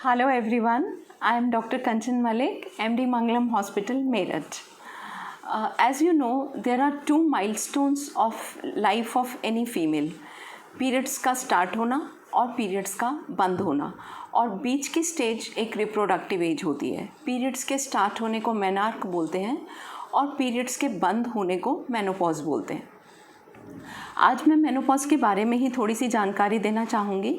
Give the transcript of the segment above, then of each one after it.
Hello everyone, I am Dr. Kanchan Malik, MD Mangalam Hospital, Meerut. As you know, there are two milestones of life of any female. Periods का start होना और periods का बंद होना, और बीच की stage एक रिप्रोडक्टिव एज होती है. पीरियड्स के स्टार्ट होने को मेनार्क बोलते हैं और पीरियड्स के बंद होने को मेनोपॉज बोलते हैं. आज मैं मेनोपॉज के बारे में ही थोड़ी सी जानकारी देना चाहूँगी.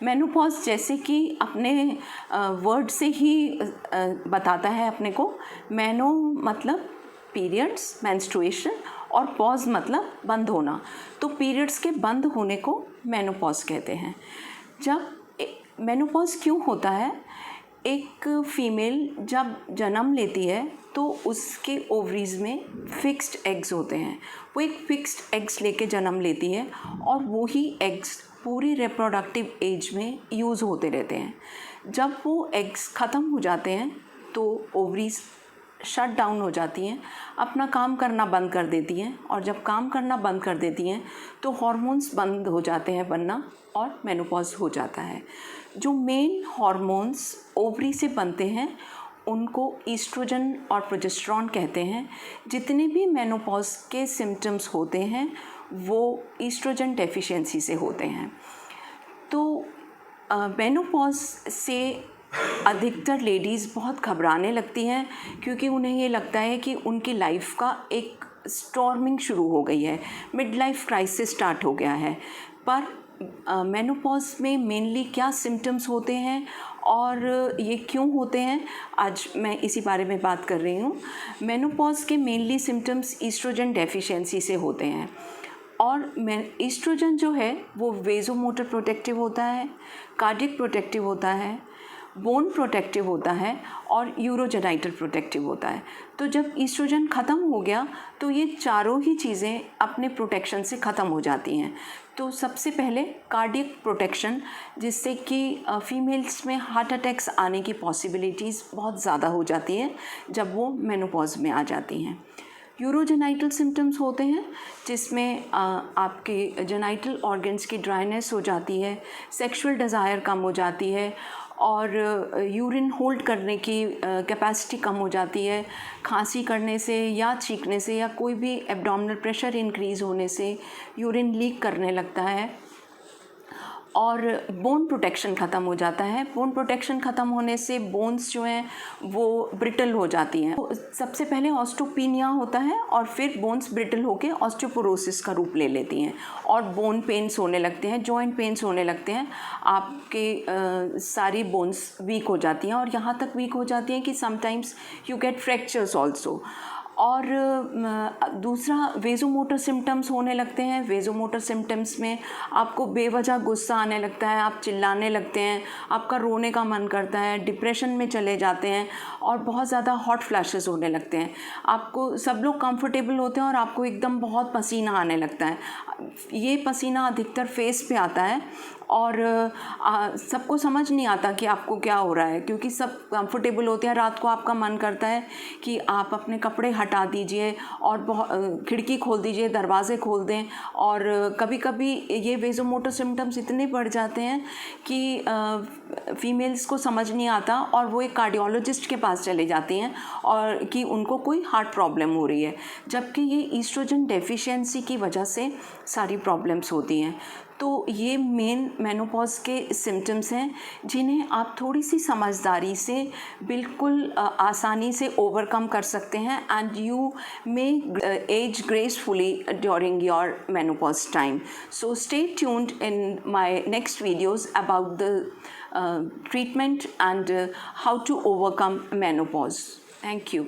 मेनोपॉज जैसे कि अपने वर्ड से ही बताता है अपने को. मेनो मतलब पीरियड्स, मेंस्ट्रुएशन, और पॉज मतलब बंद होना. तो पीरियड्स के बंद होने को मेनोपॉज कहते हैं. जब मेनोपॉज क्यों होता है? एक फीमेल जब जन्म लेती है तो उसके ओवरीज में फिक्स्ड एग्स होते हैं. वो एक फिक्स्ड एग्स लेके जन्म लेती है और वो ही एग्स पूरी रिप्रोडक्टिव एज में यूज़ होते रहते हैं. जब वो एग्स ख़त्म हो जाते हैं तो ओवरीज शट डाउन हो जाती हैं, अपना काम करना बंद कर देती हैं, और जब काम करना बंद कर देती हैं तो हार्मोन्स बंद हो जाते हैं बनना और मेनोपॉज हो जाता है. जो मेन हार्मोन्स ओवरी से बनते हैं उनको ईस्ट्रोजन और प्रोजेस्टेरॉन कहते हैं. जितने भी मेनोपॉज के सिम्टम्स होते हैं वो ईस्ट्रोजन डेफिशिएंसी से होते हैं. तो मेनोपॉज से अधिकतर लेडीज़ बहुत घबराने लगती हैं, क्योंकि उन्हें ये लगता है कि उनकी लाइफ का एक स्टॉर्मिंग शुरू हो गई है, मिड लाइफ क्राइसिस स्टार्ट हो गया है. पर मेनोपॉज में मेनली क्या सिम्टम्स होते हैं और ये क्यों होते हैं, आज मैं इसी बारे में बात कर रही हूँ. मेनोपॉज के मेनली सिम्टम्स ईस्ट्रोजन डेफिशिएंसी से होते हैं. और ईस्ट्रोजन जो है वो वेजोमोटर प्रोटेक्टिव होता है, कार्डियक प्रोटेक्टिव होता है, बोन प्रोटेक्टिव होता है और यूरोजेनाइटल प्रोटेक्टिव होता है. तो जब ईस्ट्रोजन ख़त्म हो गया तो ये चारों ही चीज़ें अपने प्रोटेक्शन से ख़त्म हो जाती हैं. तो सबसे पहले कार्डियक प्रोटेक्शन, जिससे कि फीमेल्स में हार्ट अटैक्स आने की पॉसिबिलिटीज़ बहुत ज़्यादा हो जाती है जब वो मेनोपॉज में आ जाती हैं. यूरोजेनाइटल सिम्टम्स होते हैं जिसमें आपके जेनाइटल ऑर्गन्स की ड्राइनेस हो जाती है, सेक्सुअल डिज़ायर कम हो जाती है, और यूरिन होल्ड करने की कैपेसिटी कम हो जाती है. खांसी करने से या छींकने से या कोई भी एब्डोमिनल प्रेशर इंक्रीज़ होने से यूरिन लीक करने लगता है. और बोन प्रोटेक्शन ख़त्म हो जाता है. बोन प्रोटेक्शन ख़त्म होने से बोन्स जो हैं वो ब्रिटल हो जाती हैं. तो सबसे पहले ऑस्टियोपीनिया होता है और फिर बोन्स ब्रिटल होकर ऑस्टियोपोरोसिस का रूप ले लेती हैं और बोन पेन्स होने लगते हैं, जॉइंट पेन्स होने लगते हैं. आपके सारी बोन्स वीक हो जाती हैं और यहाँ तक वीक हो जाती हैं कि sometimes you get fractures also. और दूसरा वेजोमोटर सिम्टम्स होने लगते हैं. वेजोमोटर सिम्टम्स में आपको बेवजह गुस्सा आने लगता है, आप चिल्लाने लगते हैं, आपका रोने का मन करता है, डिप्रेशन में चले जाते हैं और बहुत ज़्यादा हॉट फ्लैशेस होने लगते हैं. आपको सब लोग कंफर्टेबल होते हैं और आपको एकदम बहुत पसीना आने लगता है. ये पसीना अधिकतर फेस पे आता है और सबको समझ नहीं आता कि आपको क्या हो रहा है, क्योंकि सब कंफर्टेबल होते हैं. रात को आपका मन करता है कि आप अपने कपड़े हटा दीजिए और खिड़की खोल दीजिए, दरवाज़े खोल दें. और कभी कभी ये वेजोमोटर सिम्टम्स इतने बढ़ जाते हैं कि फीमेल्स को समझ नहीं आता और वो एक कार्डियोलॉजिस्ट के पास चले जाती हैं और कि उनको कोई हार्ट प्रॉब्लम हो रही है, जबकि ये ईस्ट्रोजन डेफिशिएंसी की वजह से सारी प्रॉब्लम्स होती हैं. तो ये मेन मेनोपॉज के सिम्टम्स हैं जिन्हें आप थोड़ी सी समझदारी से बिल्कुल आसानी से ओवरकम कर सकते हैं. And you may age gracefully during your menopause time. So stay tuned in my next videos about the treatment and how to overcome menopause. Thank you.